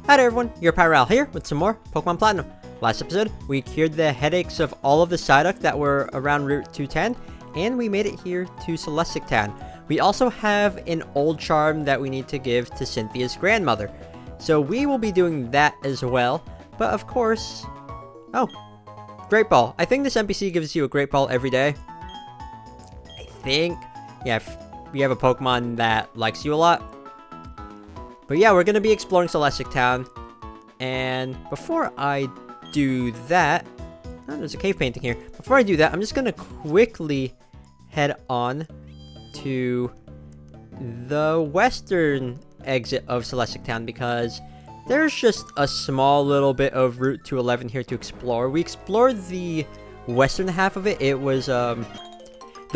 Hi there everyone, your Pyral here with some more Pokemon Platinum. Last episode, we cured the headaches of all of the Psyduck that were around Route 210, and we made it here to Celestic Town. We also have an old charm that we need to give to Cynthia's grandmother. So we will be doing that as well, but of course... Oh, Great Ball. I think this NPC gives you a Great Ball every day. I think. Yeah, if you have a Pokemon that likes you a lot. But yeah, we're going to be exploring Celestic Town. And before I do that... Oh, there's a cave painting here. Before I do that, I'm just going to quickly head on to the western exit of Celestic Town because there's just a small little bit of Route 211 here to explore. We explored the western half of it. It was, the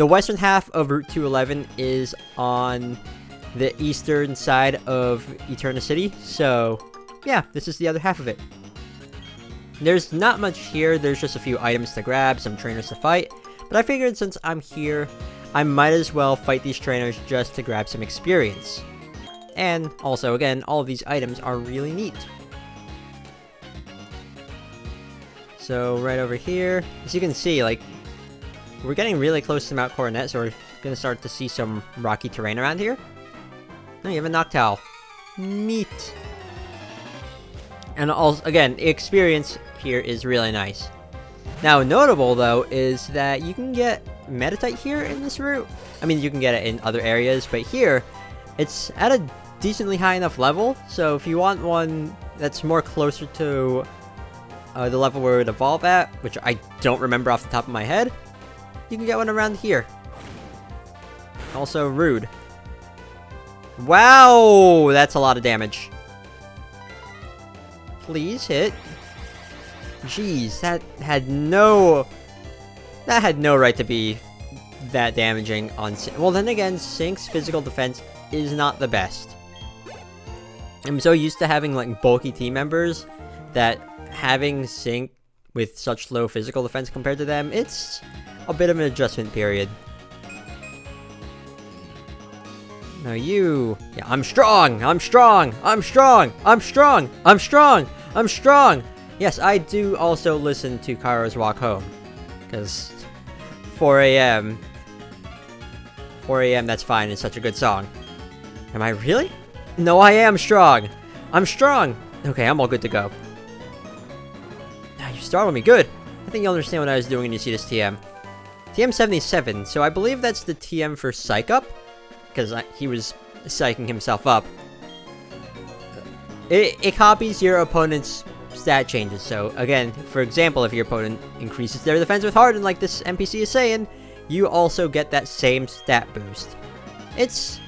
western half of Route 211 is on the eastern side of Eterna City, so yeah, this is the other half of it. There's not much here, there's just a few items to grab, some trainers to fight, but I figured since I'm here, I might as well fight these trainers just to grab some experience. And also, again, all of these items are really neat. So right over here, as you can see, like, we're getting really close to Mount Coronet, so we're gonna start to see some rocky terrain around here. Oh, you have a Noctowl. Neat. And also, again, the experience here is really nice. Now, notable, though, is that you can get Meditite here in this route. I mean, you can get it in other areas, but here, it's at a decently high enough level, so if you want one that's more closer to the level where it would evolve at, which I don't remember off the top of my head, you can get one around here. Also, Rude. Wow, that's a lot of damage. Please hit. Jeez, that had no right to be that damaging on Sync. Well, then again, Sync's physical defense is not the best. I'm so used to having like bulky team members that having Sync with such low physical defense compared to them, it's a bit of an adjustment period. No, you... Yeah, I'm strong! I'm strong! I'm strong! I'm strong! I'm strong! I'm strong! Yes, I do also listen to Kairo's Walk Home. Because 4 a.m. 4 a.m. that's fine, it's such a good song. Am I really? No, I am strong! I'm strong! Okay, I'm all good to go. Now you startled me, good! I think you'll understand what I was doing when you see this TM. TM77, so I believe that's the TM for Psych Up. Because he was psyching himself up. It copies your opponent's stat changes. So again, for example, if your opponent increases their defense with Harden, like this NPC is saying, you also get that same stat boost. It's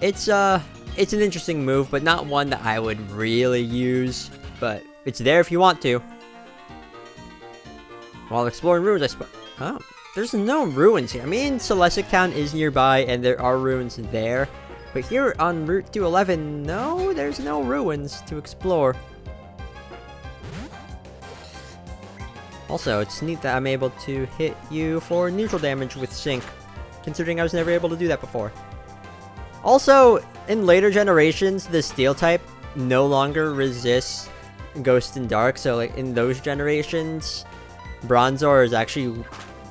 an interesting move, but not one that I would really use. But it's there if you want to. While exploring ruins, oh. There's no ruins here. I mean, Celestic Town is nearby, and there are ruins there. But here on Route 211, no, there's no ruins to explore. Also, it's neat that I'm able to hit you for neutral damage with Sync, considering I was never able to do that before. Also, in later generations, the Steel type no longer resists Ghost and Dark, so like in those generations, Bronzor is actually...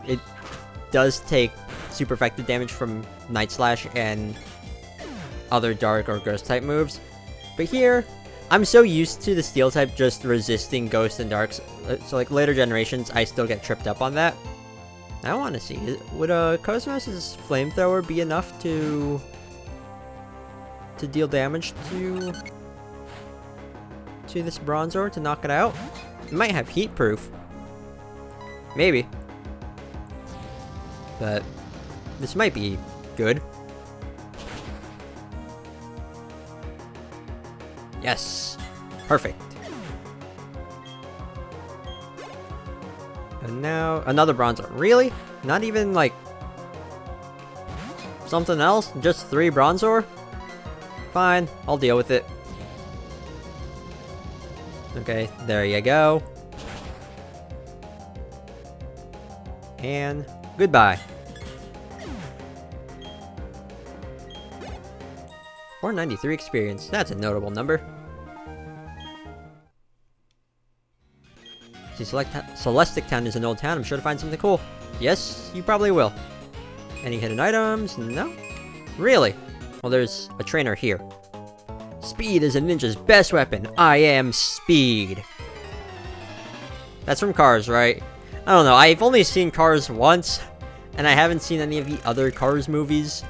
It does take super effective damage from Night Slash and other Dark or Ghost type moves. But here, I'm so used to the Steel type just resisting Ghost and Darks. So like later generations, I still get tripped up on that. I want to see, would Cosmos' Flamethrower be enough to deal damage to this Bronzor to knock it out? It might have Heat Proof. Maybe. But this might be good. Yes. Perfect. And now another Bronzor. Really? Not even like something else? Just 3 Bronzor? Fine, I'll deal with it. Okay, there you go. And goodbye. 493 experience. That's a notable number. See, Celestic Town is an old town. I'm sure to find something cool. Yes, you probably will. Any hidden items? No? Really? Well, there's a trainer here. Speed is a ninja's best weapon. I am Speed. That's from Cars, right? I don't know. I've only seen Cars once, and I haven't seen any of the other Cars movies.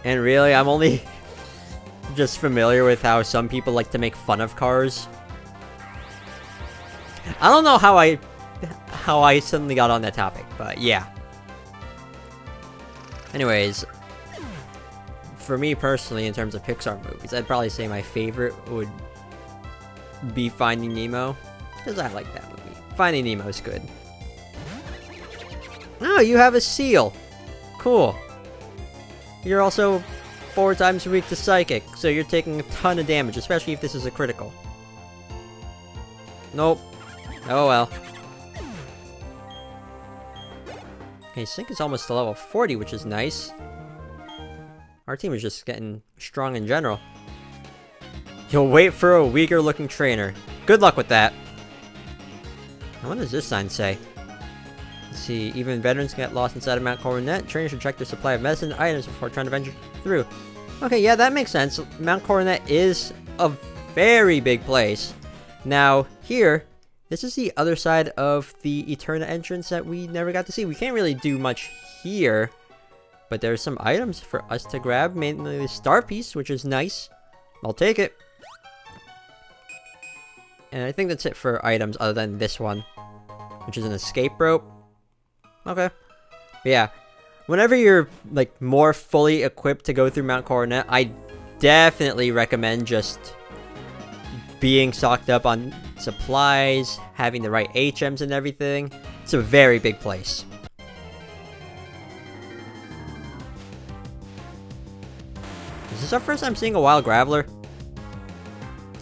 And really, I'm only just familiar with how some people like to make fun of Cars. I don't know how I suddenly got on that topic, but yeah. Anyways, for me personally, in terms of Pixar movies, I'd probably say my favorite would be Finding Nemo, because I like that movie. Finding Nemo is good. Oh, you have a seal. Cool. You're also 4 times weak to Psychic, so you're taking a ton of damage, especially if this is a critical. Nope. Oh well. Okay, Sync is almost to level 40, which is nice. Our team is just getting strong in general. You'll wait for a weaker looking trainer. Good luck with that. Now, what does this sign say? Let's see. Even veterans can get lost inside of Mount Coronet. Trainers should check their supply of medicine and items before trying to venture through. Okay, yeah, that makes sense. Mount Coronet is a very big place. Now, here, this is the other side of the Eterna entrance that we never got to see. We can't really do much here, but there's some items for us to grab, mainly the star piece, which is nice. I'll take it. And I think that's it for items other than this one, which is an escape rope. Okay. But yeah, whenever you're like more fully equipped to go through Mount Coronet, I definitely recommend just being stocked up on supplies, having the right HMs and everything. It's a very big place. Is this our first time seeing a wild graveler?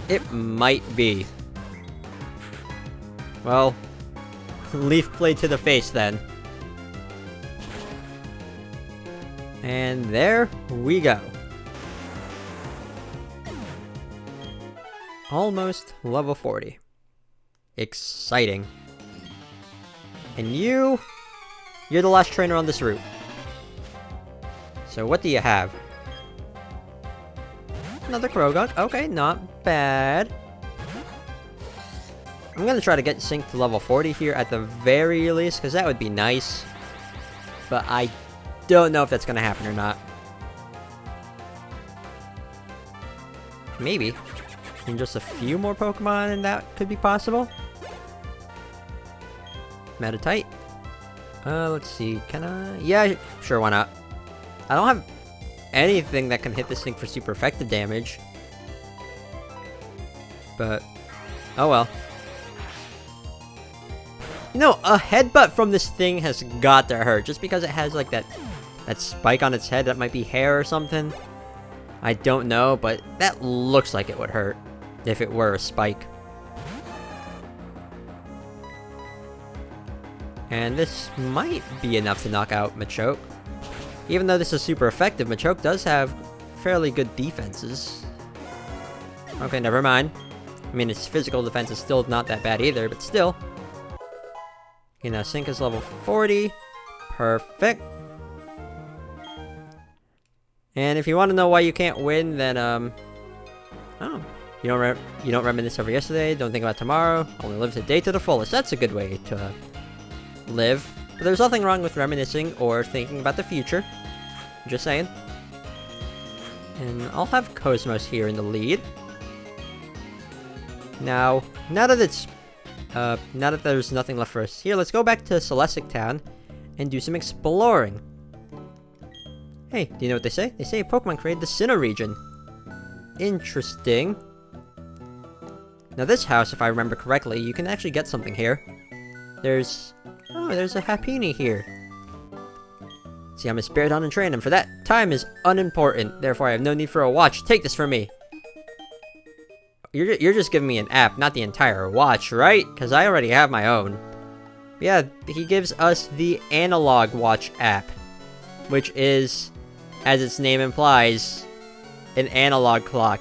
It might be. Well, leaf blade to the face then. And there we go. Almost level 40. Exciting. And you're the last trainer on this route. So what do you have? Another Krogunk. Okay, not bad. I'm gonna try to get Sync to level 40 here at the very least, because that would be nice. But I don't know if that's gonna happen or not. Maybe. In just a few more Pokemon, and that could be possible. Metatite. Let's see. Can I? Yeah, sure, why not? I don't have anything that can hit this thing for super effective damage. But, oh well. No, a headbutt from this thing has got to hurt. Just because it has, like, that spike on its head that might be hair or something. I don't know, but that looks like it would hurt if it were a spike. And this might be enough to knock out Machoke. Even though this is super effective, Machoke does have fairly good defenses. Okay, never mind. I mean, its physical defense is still not that bad either, but still. Okay, now Sync is level 40. Perfect. And if you want to know why you can't win, then, oh. You don't reminisce over yesterday, don't think about tomorrow, only live the day to the fullest. That's a good way to live. But there's nothing wrong with reminiscing or thinking about the future. Just saying. And I'll have Cosmos here in the lead. Now that there's nothing left for us here, let's go back to Celestic Town and do some exploring. Hey, do you know what they say? They say Pokemon created the Sinnoh region. Interesting. Now this house, if I remember correctly, you can actually get something here. There's a Happiny here. See, I'm a Spiridon and train him. For that, time is unimportant. Therefore, I have no need for a watch. Take this from me. You're just giving me an app, not the entire watch, right? Because I already have my own. But yeah, he gives us the Analog Watch app, which is, as its name implies, an analog clock.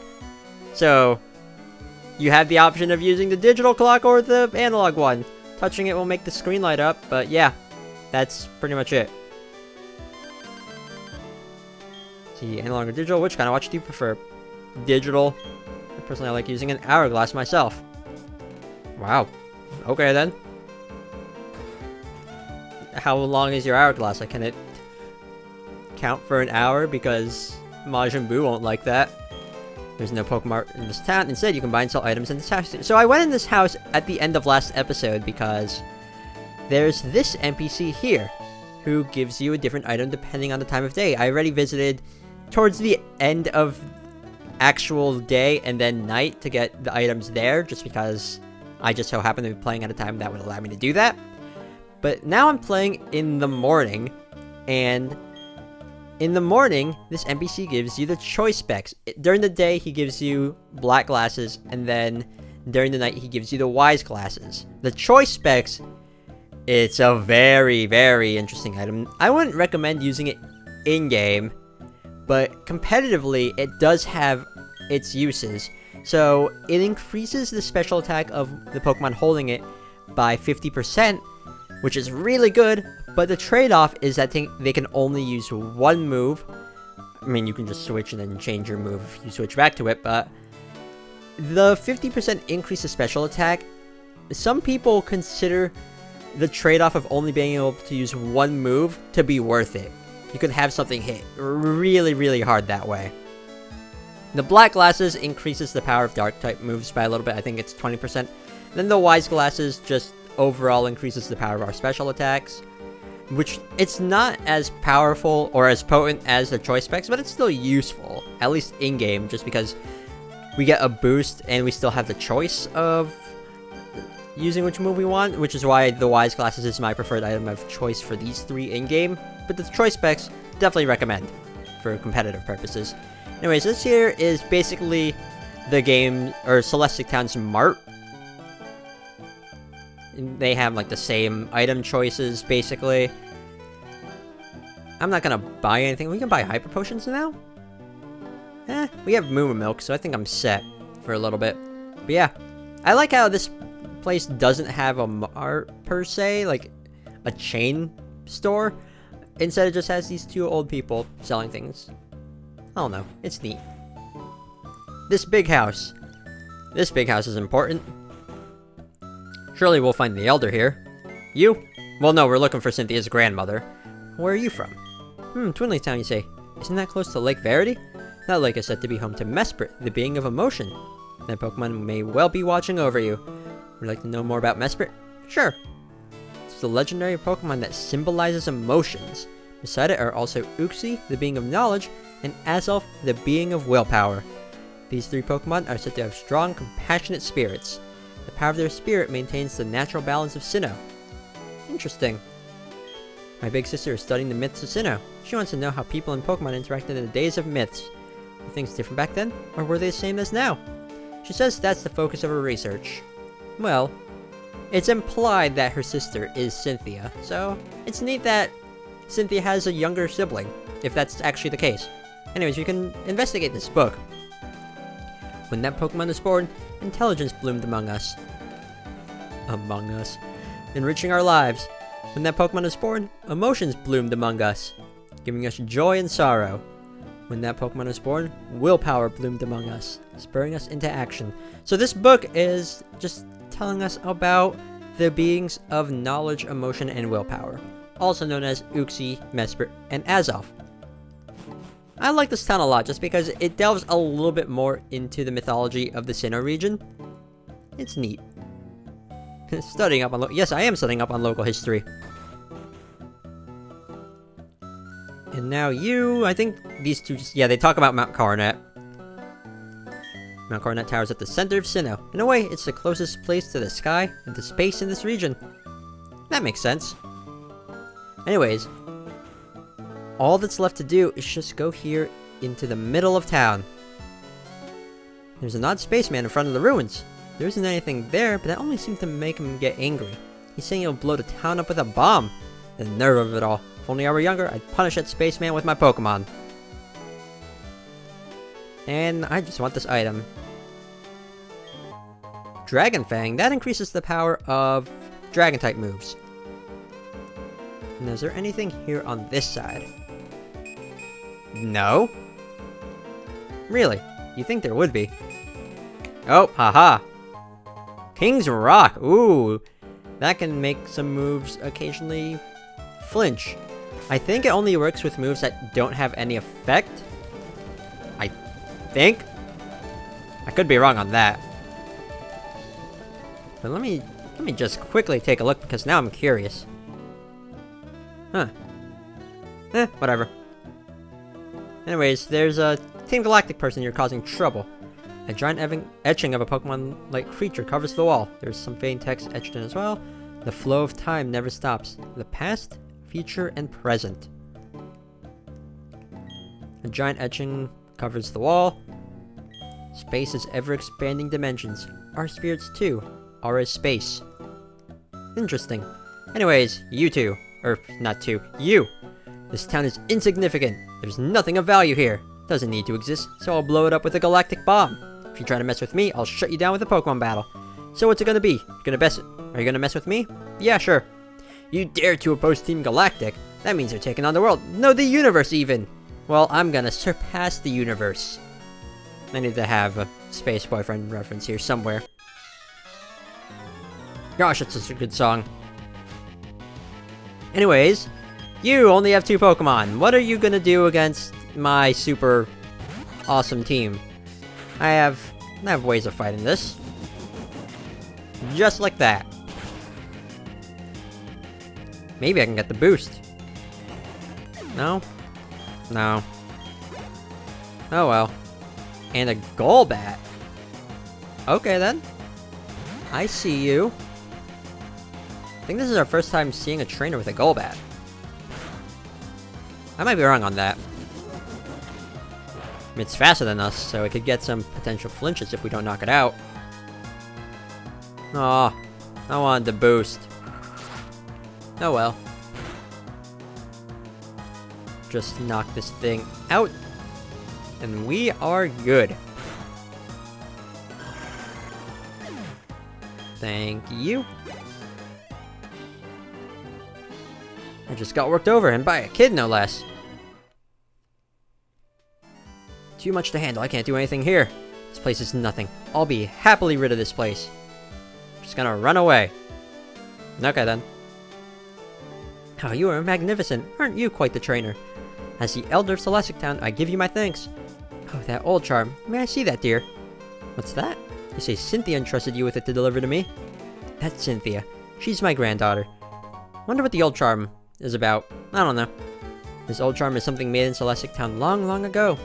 So, you have the option of using the digital clock or the analog one. Touching it will make the screen light up, but yeah, that's pretty much it. See, analog or digital, which kind of watch do you prefer? Digital. Personally, I like using an hourglass myself. Wow. Okay, then. How long is your hourglass? Like, can it count for an hour? Because Majin Buu won't like that. There's no Pokemon in this town. Instead, you can buy and sell items in this house. So I went in this house at the end of last episode because there's this NPC here who gives you a different item depending on the time of day. I already visited towards the end of actual day and then night to get the items there, just because I just so happen to be playing at a time that would allow me to do that. But now I'm playing in the morning, and in the morning, this NPC gives you the choice specs. During the day, he gives you black glasses, and then during the night, he gives you the wise glasses. The choice specs, it's a very, very interesting item. I wouldn't recommend using it in-game, but competitively, it does have its uses. So, it increases the special attack of the Pokemon holding it by 50%, which is really good, but the trade-off is that they can only use one move. I mean, you can just switch and then change your move if you switch back to it, but the 50% increase of special attack, some people consider the trade-off of only being able to use one move to be worth it. You could have something hit really, really hard that way. The black glasses increases the power of dark-type moves by a little bit. I think it's 20%. Then the wise glasses just overall increases the power of our special attacks, which it's not as powerful or as potent as the choice specs, but it's still useful, at least in-game, just because we get a boost and we still have the choice of using which move we want, which is why the wise glasses is my preferred item of choice for these three in-game. But the choice specs, definitely recommend for competitive purposes. Anyways, this here is basically the game, or Celestic Town's mart. They have like the same item choices, basically. I'm not gonna buy anything. We can buy hyper potions now? We have Moo Milk, so I think I'm set for a little bit. But yeah, I like how this place doesn't have a mart per se, like a chain store. Instead, it just has these two old people selling things. I don't know. It's neat. This big house. This big house is important. Surely we'll find the elder here. You? Well, no, we're looking for Cynthia's grandmother. Where are you from? Twinley Town, you say. Isn't that close to Lake Verity? That lake is said to be home to Mesprit, the being of emotion. That Pokemon may well be watching over you. Would you like to know more about Mesprit? Sure. It's the legendary Pokemon that symbolizes emotions. Beside it are also Uxie, the being of knowledge, and Azelf, the being of willpower. These three Pokemon are said to have strong, compassionate spirits. The power of their spirit maintains the natural balance of Sinnoh. Interesting. My big sister is studying the myths of Sinnoh. She wants to know how people and Pokemon interacted in the days of myths. Were things different back then, or were they the same as now? She says that's the focus of her research. Well, it's implied that her sister is Cynthia, so it's neat that Cynthia has a younger sibling, if that's actually the case. Anyways, we can investigate this book. When that Pokemon was born, intelligence bloomed among us. Enriching our lives. When that Pokemon was born, emotions bloomed among us, giving us joy and sorrow. When that Pokemon was born, willpower bloomed among us, spurring us into action. So this book is just telling us about the beings of knowledge, emotion, and willpower, also known as Uxie, Mesprit, and Azelf. I like this town a lot just because it delves a little bit more into the mythology of the Sinnoh region. It's neat. Studying up on yes, I am studying up on local history. And now you, I think these two just, yeah, they talk about Mount Coronet. Mount Coronet towers at the center of Sinnoh. In a way, it's the closest place to the sky and to space in this region. That makes sense. Anyways, all that's left to do is just go here into the middle of town. There's an odd spaceman in front of the ruins. There isn't anything there, but that only seemed to make him get angry. He's saying he'll blow the town up with a bomb. The nerve of it all. If only I were younger, I'd punish that spaceman with my Pokemon. And I just want this item. Dragon Fang, that increases the power of Dragon-type moves. And is there anything here on this side? No? Really? You think there would be? Oh, haha. King's Rock. Ooh. That can make some moves occasionally flinch. I think it only works with moves that don't have any effect. I think. I could be wrong on that. But let me just quickly take a look because now I'm curious. Huh. Whatever. Anyways, there's a Team Galactic person here causing trouble. A giant etching of a Pokemon-like creature covers the wall. There's some faint text etched in as well. The flow of time never stops. The past, future, and present. A giant etching covers the wall. Space is ever-expanding dimensions. Our spirits, too, are as space. Interesting. Anyways, you two. Or, not two. You! This town is insignificant. There's nothing of value here. Doesn't need to exist, so I'll blow it up with a galactic bomb. If you try to mess with me, I'll shut you down with a Pokemon battle. So what's it gonna be? Are you gonna mess with me? Yeah, sure. You dare to oppose Team Galactic? That means you're taking on the world. No, the universe even! Well, I'm gonna surpass the universe. I need to have a Space Boyfriend reference here somewhere. Gosh, it's such a good song. Anyways, you only have 2 Pokemon. What are you gonna do against my super awesome team? I have ways of fighting this. Just like that. Maybe I can get the boost. No? No. Oh well. And a Golbat. Okay then. I see you. I think this is our first time seeing a trainer with a Golbat. I might be wrong on that. It's faster than us, so it could get some potential flinches if we don't knock it out. Aw, I wanted the boost. Oh well. Just knock this thing out, and we are good. Thank you. I just got worked over, and by a kid, no less. Too much to handle. I can't do anything here. This place is nothing. I'll be happily rid of this place. Just gonna run away. Okay, then. Oh, you are magnificent. Aren't you quite the trainer? As the Elder of Celestic Town, I give you my thanks. Oh, that old charm. May I see that, dear? What's that? You say Cynthia entrusted you with it to deliver to me? That's Cynthia. She's my granddaughter. Wonder what the old charm is about. I don't know. This old charm is something made in Celestic Town long, long ago.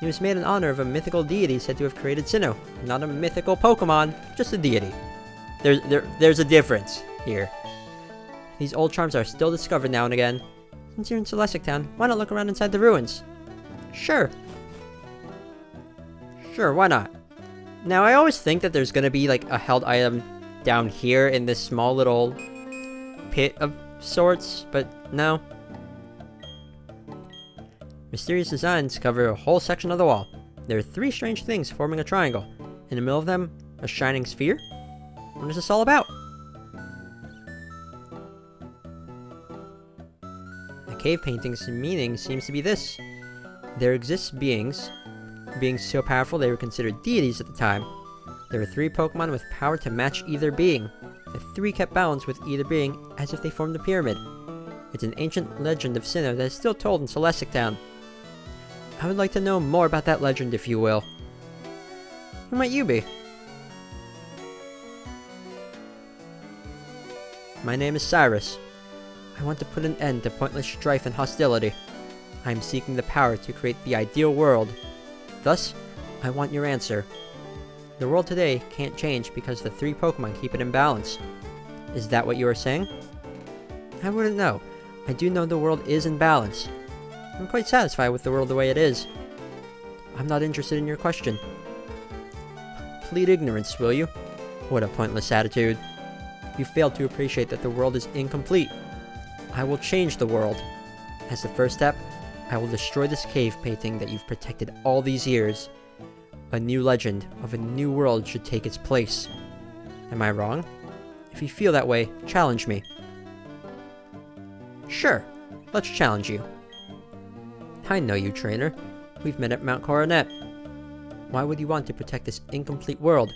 It was made in honor of a mythical deity said to have created Sinnoh. Not a mythical Pokemon, just a deity. There's a difference here. These old charms are still discovered now and again. Since you're in Celestic Town, why not look around inside the ruins? Sure. Sure, why not? Now, I always think that there's gonna be, like, a held item down here in this small little pit of sorts, but no. Mysterious designs cover a whole section of the wall. There are 3 strange things forming a triangle. In the middle of them, a shining sphere? What is this all about? The cave painting's meaning seems to be this. There exists beings so powerful they were considered deities at the time. There were 3 Pokemon with power to match either being. The 3 kept balance with either being as if they formed a pyramid. It's an ancient legend of Sinnoh that is still told in Celestic Town. I would like to know more about that legend, if you will. Who might you be? My name is Cyrus. I want to put an end to pointless strife and hostility. I am seeking the power to create the ideal world. Thus, I want your answer. The world today can't change because the 3 Pokemon keep it in balance. Is that what you are saying? I wouldn't know. I do know the world is in balance. I'm quite satisfied with the world the way it is. I'm not interested in your question. Plead ignorance, will you? What a pointless attitude. You failed to appreciate that the world is incomplete. I will change the world. As the first step, I will destroy this cave painting that you've protected all these years. A new legend of a new world should take its place. Am I wrong? If you feel that way, challenge me. Sure, let's challenge you. I know you, trainer. We've met at Mount Coronet. Why would you want to protect this incomplete world?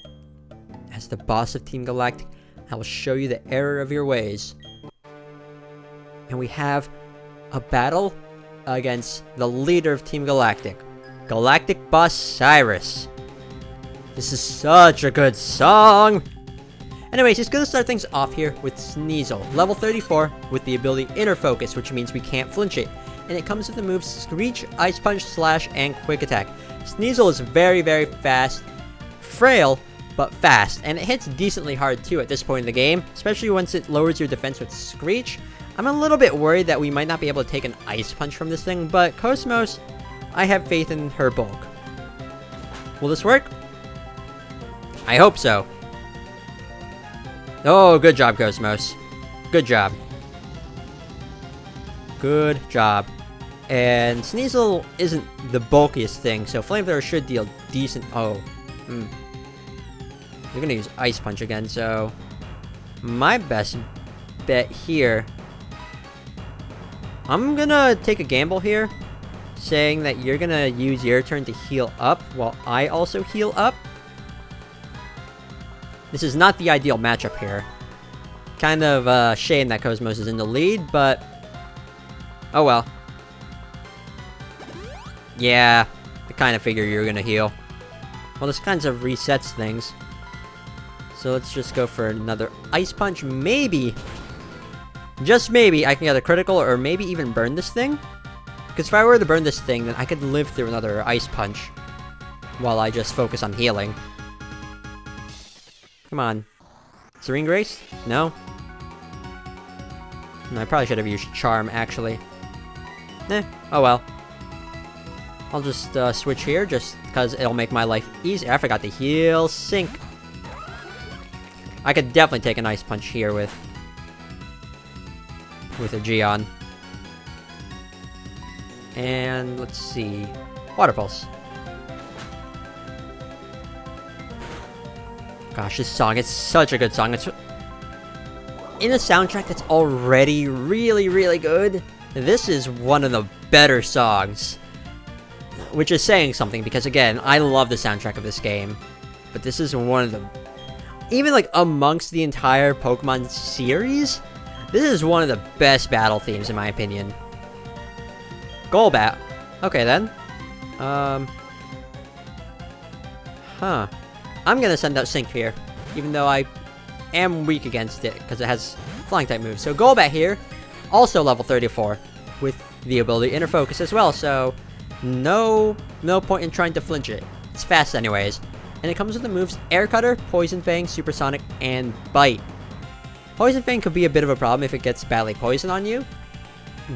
As the boss of Team Galactic, I will show you the error of your ways. And we have a battle against the leader of Team Galactic, Galactic Boss Cyrus. This is such a good song! Anyways, just gonna start things off here with Sneasel, level 34, with the ability Inner Focus, which means we can't flinch it. And it comes with the moves Screech, Ice Punch, Slash, and Quick Attack. Sneasel is very, very fast, frail, but fast, and it hits decently hard too at this point in the game, especially once it lowers your defense with Screech. I'm a little bit worried that we might not be able to take an Ice Punch from this thing, but Cosmos, I have faith in her bulk. Will this work? I hope so. Oh, good job, Cosmos. Good job. Good job. And Sneasel isn't the bulkiest thing, so Flamethrower should deal decent... Oh. You're gonna use Ice Punch again, so... My best bet here... I'm gonna take a gamble here, saying that you're gonna use your turn to heal up, while I also heal up. This is not the ideal matchup here. Kind of a shame that Cosmos is in the lead, but... Oh well. Yeah, I kind of figured you were gonna heal. Well, this kind of resets things. So let's just go for another Ice Punch. Maybe, just maybe, I can get a critical or maybe even burn this thing. Because if I were to burn this thing, then I could live through another Ice Punch while I just focus on healing. Come on. Serene Grace? No? I probably should have used Charm, actually. Oh well. I'll just switch here, just because it'll make my life easier. I forgot to heal Sync. I could definitely take an Ice Punch here with a Geon. And let's see. Water Pulse. Gosh, this song, it's such a good song. It's in a soundtrack that's already really, really good. This is one of the better songs. Which is saying something, because again, I love the soundtrack of this game. But this is one of the... Even like amongst the entire Pokemon series, this is one of the best battle themes in my opinion. Golbat. Okay then. I'm gonna send out Sync here, even though I am weak against it, because it has flying type moves. So Golbat here, also level 34, with the ability Inner Focus as well, so no point in trying to flinch it. It's fast anyways. And it comes with the moves Air Cutter, Poison Fang, Supersonic, and Bite. Poison Fang could be a bit of a problem if it gets badly poison on you.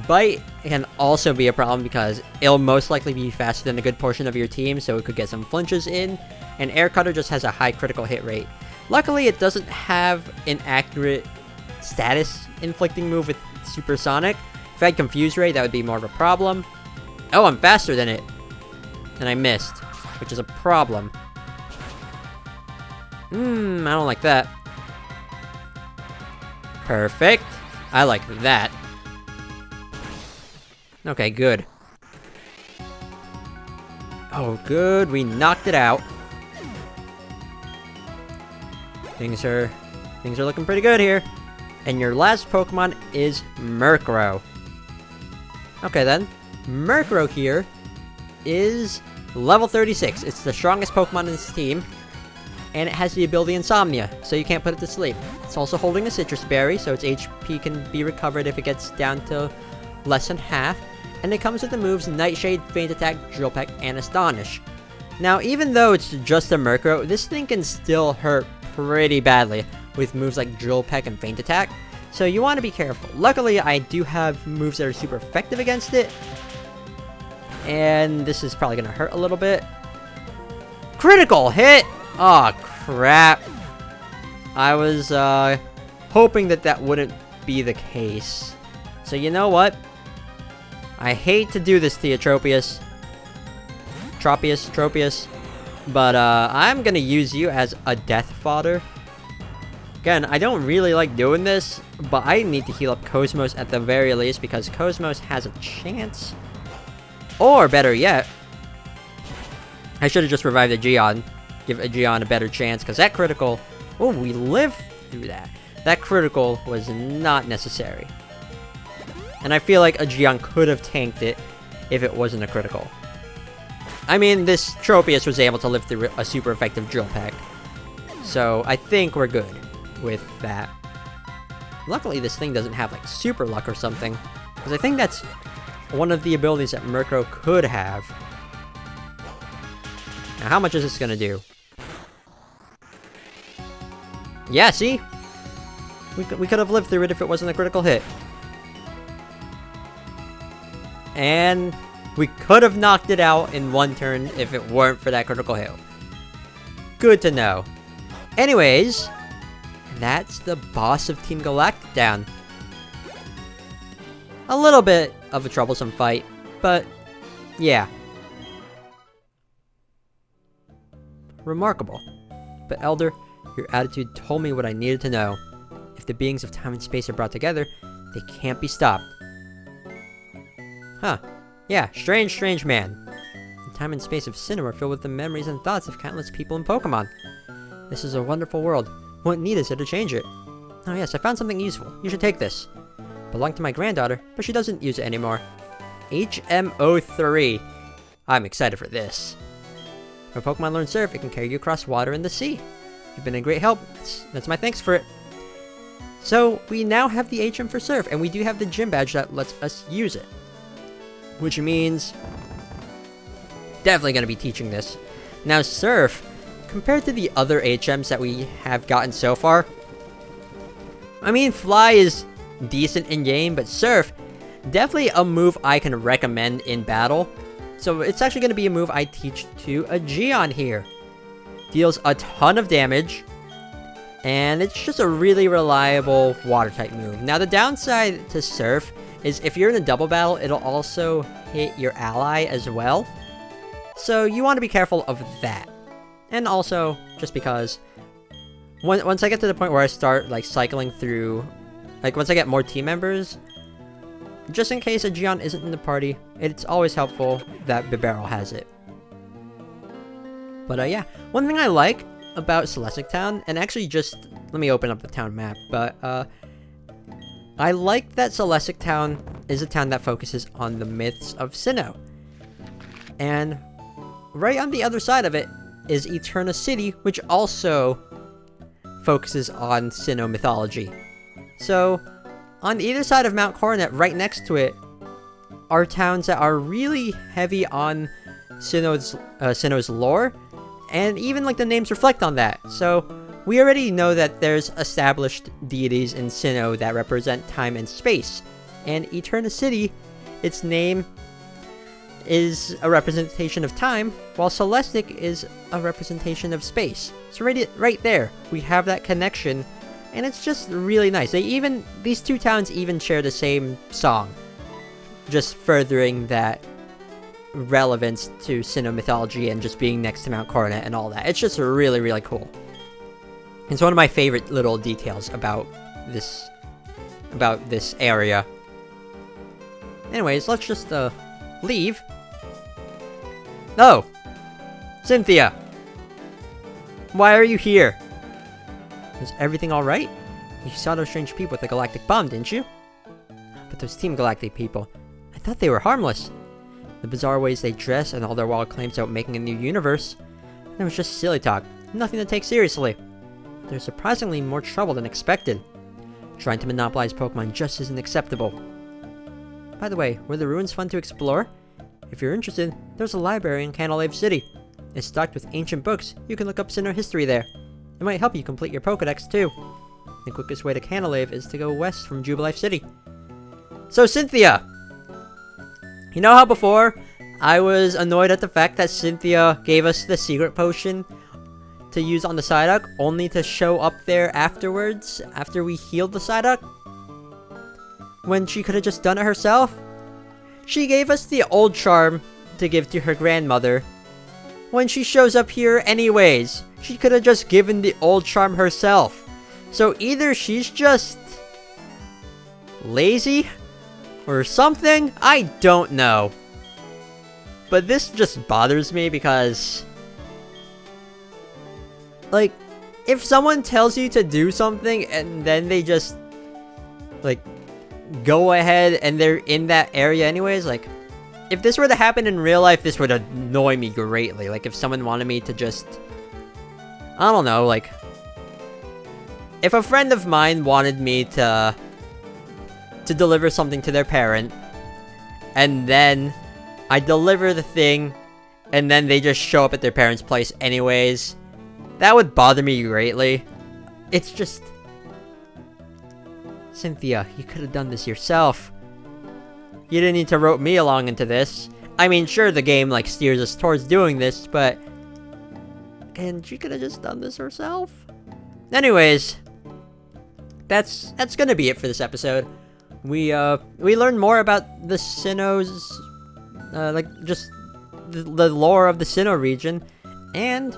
Bite can also be a problem because it'll most likely be faster than a good portion of your team, so it could get some flinches in. And Air Cutter just has a high critical hit rate. Luckily, it doesn't have an accurate status inflicting move with Supersonic. If I had Confuse Ray, that would be more of a problem. Oh, I'm faster than it. And I missed, which is a problem. I don't like that. Perfect. I like that. Okay, good. Oh, good. We knocked it out. Things are looking pretty good here. And your last Pokemon is Murkrow. Okay, then. Murkrow here is level 36. It's the strongest Pokemon in this team. And it has the ability Insomnia, so you can't put it to sleep. It's also holding a Citrus Berry, so its HP can be recovered if it gets down to less than half. And it comes with the moves Nightshade, Feint Attack, Drill Peck, and Astonish. Now, even though it's just a Murkrow, this thing can still hurt pretty badly with moves like Drill Peck and Feint Attack, so you want to be careful. Luckily, I do have moves that are super effective against it, and this is probably going to hurt a little bit. Critical hit! Aw, crap. I was hoping that that wouldn't be the case. So you know what? I hate to do this to you, Tropius, but I'm gonna use you as a death fodder. Again, I don't really like doing this, but I need to heal up Cosmos at the very least because Cosmos has a chance. Or better yet, I should have just revived Aegeon. Give Aegeon a better chance because that critical... Oh, we lived through that. That critical was not necessary. And I feel like Aegeon could have tanked it if it wasn't a critical. I mean, this Tropius was able to live through a super effective drill peck. So I think we're good with that. Luckily, this thing doesn't have like super luck or something. Because I think that's one of the abilities that Murkrow could have. Now, how much is this going to do? Yeah, see? We could have lived through it if it wasn't a critical hit. And we could have knocked it out in one turn if it weren't for that critical hit. Good to know. Anyways, that's the boss of Team Galactic down. A little bit of a troublesome fight, but yeah. Remarkable. But Elder, your attitude told me what I needed to know. If the beings of time and space are brought together, they can't be stopped. Huh. Yeah, strange man. The time and space of Sinnoh are filled with the memories and thoughts of countless people and Pokemon. This is a wonderful world. What need is there to change it? Oh yes, I found something useful. You should take this. Belonged to my granddaughter, but she doesn't use it anymore. HMO3. I'm excited for this. When Pokemon learn Surf, it can carry you across water and the sea. You've been a great help. That's my thanks for it. So, we now have the HM for Surf, and we do have the gym badge that lets us use it. Which means... definitely going to be teaching this. Now, Surf, compared to the other HMs that we have gotten so far... I mean, Fly is decent in-game, but Surf, definitely a move I can recommend in battle. So, it's actually going to be a move I teach to Aegeon here. Deals a ton of damage. And it's just a really reliable water-type move. Now, the downside to Surf is if you're in a double battle, it'll also hit your ally as well. So you want to be careful of that. And also, just because once I get to the point where I start like cycling through, like once I get more team members, just in case Aegeon isn't in the party, it's always helpful that Bibarel has it. But yeah, one thing I like about Celestic Town, and actually just let me open up the town map, but I like that Celestic Town is a town that focuses on the myths of Sinnoh. And right on the other side of it is Eterna City, which also focuses on Sinnoh mythology. So, on either side of Mount Coronet, right next to it, are towns that are really heavy on Sinnoh's lore, and even like the names reflect on that. So, we already know that there's established deities in Sinnoh that represent time and space. And Eterna City, its name is a representation of time, while Celestic is a representation of space. So right there, we have that connection, and it's just really nice. These two towns even share the same song, just furthering that relevance to Sinnoh mythology and just being next to Mount Coronet and all that. It's just really, really cool. It's one of my favorite little details about this area. Anyways, let's just leave. Oh! Cynthia! Why are you here? Is everything alright? You saw those strange people with the galactic bomb, didn't you? But those Team Galactic people, I thought they were harmless. The bizarre ways they dress and all their wild claims about making a new universe. It was just silly talk, nothing to take seriously. They're surprisingly more trouble than expected. Trying to monopolize Pokemon just isn't acceptable. By the way, were the ruins fun to explore? If you're interested, there's a library in Canalave City. It's stocked with ancient books. You can look up Sinnoh history there. It might help you complete your Pokedex too. The quickest way to Canalave is to go west from Jubilife City. So Cynthia! You know how before I was annoyed at the fact that Cynthia gave us the secret potion to use on the Psyduck, only to show up there afterwards, after we healed the Psyduck? When she could have just done it herself? She gave us the old charm to give to her grandmother. When she shows up here anyways, she could have just given the old charm herself. So either she's just lazy or something? I don't know. But this just bothers me because, like, if someone tells you to do something and then they just, like, go ahead and they're in that area anyways, like, if this were to happen in real life, this would annoy me greatly. Like, if someone wanted me to just, I don't know, like, if a friend of mine wanted me to deliver something to their parent, and then I deliver the thing, and then they just show up at their parents' place anyways, that would bother me greatly. It's just, Cynthia, you could have done this yourself. You didn't need to rope me along into this. I mean, sure, the game, like, steers us towards doing this, but... And she could have just done this herself. Anyways, that's gonna be it for this episode. We learned more about the Sinnoh's, like, just the lore of the Sinnoh region, and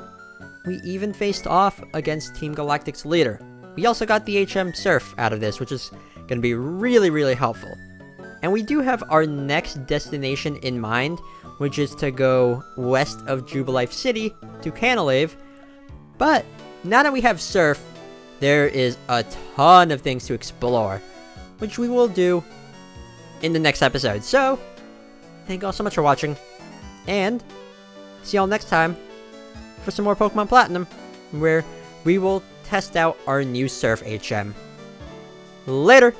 we even faced off against Team Galactic's leader. We also got the HM Surf out of this, which is gonna be really, really helpful. And we do have our next destination in mind, which is to go west of Jubilife City to Canalave. But now that we have Surf, there is a ton of things to explore, which we will do in the next episode. So, thank you all so much for watching, and see y'all next time for some more Pokemon Platinum, where we will test out our new Surf HM. Later!